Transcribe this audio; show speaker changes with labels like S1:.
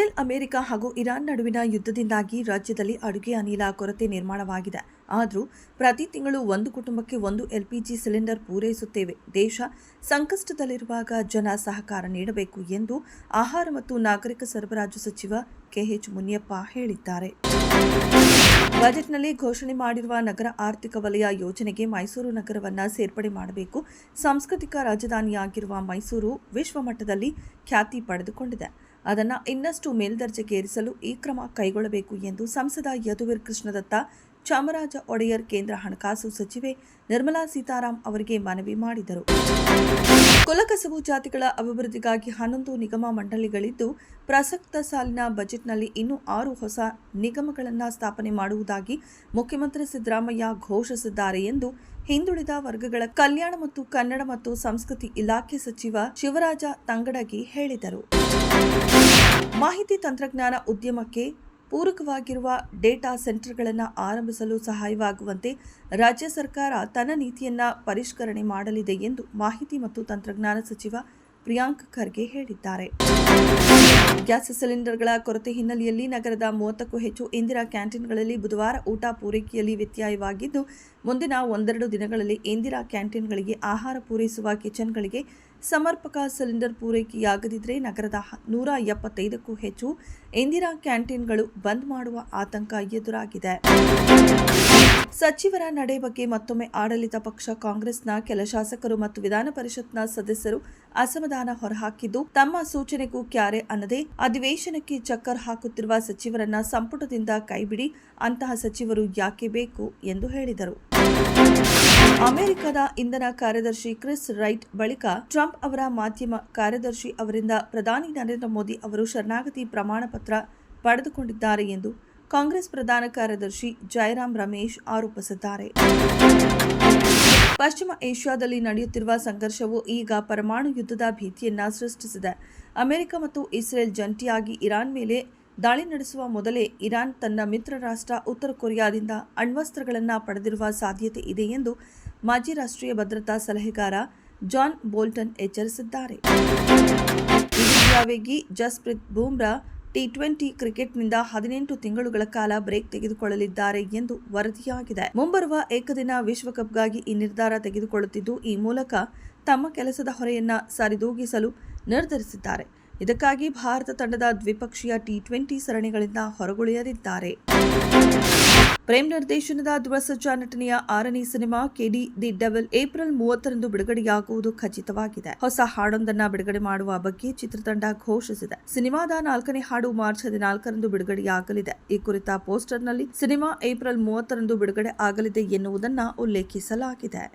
S1: Israel, America ಹಾಗೂ Iran ನಡುವಿನ ಯುದ್ಧದಿಂದಾಗಿ ರಾಜ್ಯದಲ್ಲಿ ಅಡುಗೆ ಅನಿಲ ಕೊರತೆ ನಿರ್ಮಾಣವಾಗಿದೆ. ಆದರೂ ಪ್ರತಿ ತಿಂಗಳು ಒಂದು ಕುಟುಂಬಕ್ಕೆ 1 LPG ಸಿಲಿಂಡರ್ ಪೂರೈಸುತ್ತೇವೆ. ದೇಶ ಸಂಕಷ್ಟದಲ್ಲಿರುವಾಗ ಜನ ಸಹಕಾರ ನೀಡಬೇಕು ಎಂದು ಆಹಾರ ಮತ್ತು ನಾಗರಿಕ ಸರಬರಾಜು ಸಚಿವ KH ಮುನಿಯಪ್ಪ ಹೇಳಿದ್ದಾರೆ. ಬಜೆಟ್ನಲ್ಲಿ ಘೋಷಣೆ ಮಾಡಿರುವ ನಗರ ಆರ್ಥಿಕ ವಲಯ ಯೋಜನೆಗೆ ಮೈಸೂರು ನಗರವನ್ನು ಸೇರ್ಪಡೆ ಮಾಡಬೇಕು. ಸಾಂಸ್ಕೃತಿಕ ರಾಜಧಾನಿಯಾಗಿರುವ ಮೈಸೂರು ವಿಶ್ವಮಟ್ಟದಲ್ಲಿ ಖ್ಯಾತಿ ಪಡೆದುಕೊಂಡಿದೆ. ಅದನ್ನು ಇನ್ನಷ್ಟು ಮೇಲ್ದರ್ಜೆಗೇರಿಸಲು ಈ ಕ್ರಮ ಕೈಗೊಳ್ಳಬೇಕು ಎಂದು ಸಂಸದ ಯದುವೀರ್ ಕೃಷ್ಣದತ್ತ ಚಾಮರಾಜ ಒಡೆಯರ್ ಕೇಂದ್ರ ಹಣಕಾಸು ಸಚಿವೆ ನಿರ್ಮಲಾ ಸೀತಾರಾಮ್ ಅವರಿಗೆ ಮನವಿ ಮಾಡಿದರು. ಕುಲಕಸಬು ಜಾತಿಗಳ ಅಭಿವೃದ್ಧಿಗಾಗಿ 11 ನಿಗಮ ಮಂಡಳಿಗಳಿದ್ದು, ಪ್ರಸಕ್ತ ಸಾಲಿನ ಬಜೆಟ್ನಲ್ಲಿ ಇನ್ನೂ 6 ಹೊಸ ನಿಗಮಗಳನ್ನು ಸ್ಥಾಪನೆ ಮಾಡುವುದಾಗಿ ಮುಖ್ಯಮಂತ್ರಿ ಸಿದ್ದರಾಮಯ್ಯ ಘೋಷಿಸಿದ್ದಾರೆ ಎಂದು ಹಿಂದುಳಿದ ವರ್ಗಗಳ ಕಲ್ಯಾಣ ಮತ್ತು ಕನ್ನಡ ಮತ್ತು ಸಂಸ್ಕೃತಿ ಇಲಾಖೆ ಸಚಿವ ಶಿವರಾಜ ತಂಗಡಗಿ ಹೇಳಿದರು. ಮಾಹಿತಿ ತಂತ್ರಜ್ಞಾನ ಉದ್ಯಮಕ್ಕೆ ಪೂರಕವಾಗಿರುವ ಡೇಟಾ ಸೆಂಟರ್ಗಳನ್ನು ಆರಂಭಿಸಲು ಸಹಾಯವಾಗುವಂತೆ ರಾಜ್ಯ ಸರ್ಕಾರ ತನ್ನ ನೀತಿಯನ್ನು ಪರಿಷ್ಕರಣೆ ಮಾಡಲಿದೆ ಎಂದು ಮಾಹಿತಿ ಮತ್ತು ತಂತ್ರಜ್ಞಾನ ಸಚಿವ ಪ್ರಿಯಾಂಕ್ ಖರ್ಗೆ ಹೇಳಿದ್ದಾರೆ. ಗ್ಯಾಸ್ ಸಿಲಿಂಡರ್ಗಳ ಕೊರತೆ ಹಿನ್ನೆಲೆಯಲ್ಲಿ ನಗರದ 30ಕ್ಕೂ ಹೆಚ್ಚು ಇಂದಿರಾ ಕ್ಯಾಂಟೀನ್ಗಳಲ್ಲಿ ಬುಧವಾರ ಊಟ ಪೂರೈಕೆಯಲ್ಲಿ ವ್ಯತ್ಯಯವಾಗಿದ್ದು, ಮುಂದಿನ 1-2 ದಿನಗಳಲ್ಲಿ ಇಂದಿರಾ ಕ್ಯಾಂಟೀನ್ಗಳಿಗೆ ಆಹಾರ ಪೂರೈಸುವ ಕಿಚನ್ಗಳಿಗೆ ಸಮರ್ಪಕ ಸಿಲಿಂಡರ್ ಪೂರೈಕೆಯಾಗದಿದ್ದರೆ ನಗರದ 175ಕ್ಕೂ ಹೆಚ್ಚು ಇಂದಿರಾ ಕ್ಯಾಂಟೀನ್ಗಳು ಬಂದ್ ಮಾಡುವ ಆತಂಕ ಎದುರಾಗಿದೆ. ಸಚಿವರ ನಡೆ ಬಗ್ಗೆ ಮತ್ತೊಮ್ಮೆ ಆಡಳಿತ ಪಕ್ಷ ಕಾಂಗ್ರೆಸ್ನ ಕೆಲ ಶಾಸಕರು ಮತ್ತು ವಿಧಾನ ಪರಿಷತ್ನ ಸದಸ್ಯರು ಅಸಮಾಧಾನ ಹೊರಹಾಕಿದ್ದು, ತಮ್ಮ ಸೂಚನೆಗೂ ಕ್ಯಾರೆ ಅನ್ನದೇ ಅಧಿವೇಶನಕ್ಕೆ ಚಕ್ಕರ್ ಹಾಕುತ್ತಿರುವ ಸಚಿವರನ್ನ ಸಂಪುಟದಿಂದ ಕೈಬಿಡಿ, ಅಂತಹ ಸಚಿವರು ಯಾಕೆ ಬೇಕು ಎಂದು ಹೇಳಿದರು. ಅಮೆರಿಕದ ಇಂಧನ ಕಾರ್ಯದರ್ಶಿ ಕ್ರಿಸ್ ರೈಟ್ ಬಳಿಕ ಟ್ರಂಪ್ ಅವರ ಮಾಧ್ಯಮ ಕಾರ್ಯದರ್ಶಿ ಅವರಿಂದ ಪ್ರಧಾನಿ ನರೇಂದ್ರ ಮೋದಿ ಅವರು ಶರಣಾಗತಿ ಪ್ರಮಾಣ ಪತ್ರ ಪಡೆದುಕೊಂಡಿದ್ದಾರೆ ಎಂದು ಕಾಂಗ್ರೆಸ್ ಪ್ರಧಾನ ಕಾರ್ಯದರ್ಶಿ ಜಯರಾಮ್ ರಮೇಶ್ ಆರೋಪಿಸಿದ್ದಾರೆ. ಪಶ್ಚಿಮ ಏಷ್ಯಾದಲ್ಲಿ ನಡೆಯುತ್ತಿರುವ ಸಂಘರ್ಷವು ಈಗ ಪರಮಾಣು ಯುದ್ಧದ ಭೀತಿಯನ್ನ ಸೃಷ್ಟಿಸಿದೆ. ಅಮೆರಿಕ ಮತ್ತು ಇಸ್ರೇಲ್ ಜಂಟಿಯಾಗಿ ಇರಾನ್ ಮೇಲೆ ದಾಳಿ ನಡೆಸುವ ಮೊದಲೇ ಇರಾನ್ ತನ್ನ ಮಿತ್ರ ರಾಷ್ಟ್ರ ಉತ್ತರ ಕೊರಿಯಾದಿಂದ ಅಣ್ವಸ್ತ್ರಗಳನ್ನು ಪಡೆದಿರುವ ಸಾಧ್ಯತೆ ಇದೆ ಎಂದು ಮಾಜಿ ರಾಷ್ಟ್ರೀಯ ಭದ್ರತಾ ಸಲಹೆಗಾರ ಜಾನ್ ಬೋಲ್ಟನ್ ಎಚ್ಚರಿಸಿದ್ದಾರೆ. ಇಂಡಿಯಾ ವೇಗಿ ಜಸ್ಪ್ರೀತ್ ಬೂಮ್ರಾ T20 ಕ್ರಿಕೆಟ್ನಿಂದ 18 ತಿಂಗಳುಗಳ ಕಾಲ ಬ್ರೇಕ್ ತೆಗೆದುಕೊಳ್ಳಲಿದ್ದಾರೆ ಎಂದು ವರದಿಯಾಗಿದೆ. ಮುಂಬರುವ ಏಕದಿನ ವಿಶ್ವಕಪ್ಗಾಗಿ ಈ ನಿರ್ಧಾರ ತೆಗೆದುಕೊಳ್ಳುತ್ತಿದ್ದು, ಈ ಮೂಲಕ ತಮ್ಮ ಕೆಲಸದ ಹೊರೆಯನ್ನ ಸರಿದೂಗಿಸಲು ನಿರ್ಧರಿಸಿದ್ದಾರೆ. ಇದಕ್ಕಾಗಿ ಭಾರತ ತಂಡದ ದ್ವಿಪಕ್ಷೀಯ T20 ಸರಣಿಗಳಿಂದ ಹೊರಗುಳಿಯಲಿದ್ದಾರೆ. ಪ್ರೇಮ್ ನಿರ್ದೇಶನದ ಧ್ರುವ ಸರ್ಜಾ ನಟನೆಯ 6ನೇ cinema KD the devil April 30ರಂದು ಬಿಡುಗಡೆಯಾಗುವುದು ಖಚಿತವಾಗಿದೆ. ಹೊಸ ಹಾಡೊಂದನ್ನು ಬಿಡುಗಡೆ ಮಾಡುವ ಬಗ್ಗೆ ಚಿತ್ರತಂಡ ಘೋಷಿಸಿದೆ. ಸಿನಿಮಾದ 4ನೇ ಹಾಡು ಮಾರ್ಚ್ 14ರಂದು ಬಿಡುಗಡೆಯಾಗಲಿದೆ. ಈ ಕುರಿತ ಪೋಸ್ಟರ್ನಲ್ಲಿ ಸಿನಿಮಾ ಏಪ್ರಿಲ್ 30ರಂದು ಬಿಡುಗಡೆ ಆಗಲಿದೆ ಎನ್ನುವುದನ್ನು ಉಲ್ಲೇಖಿಸಲಾಗಿದೆ.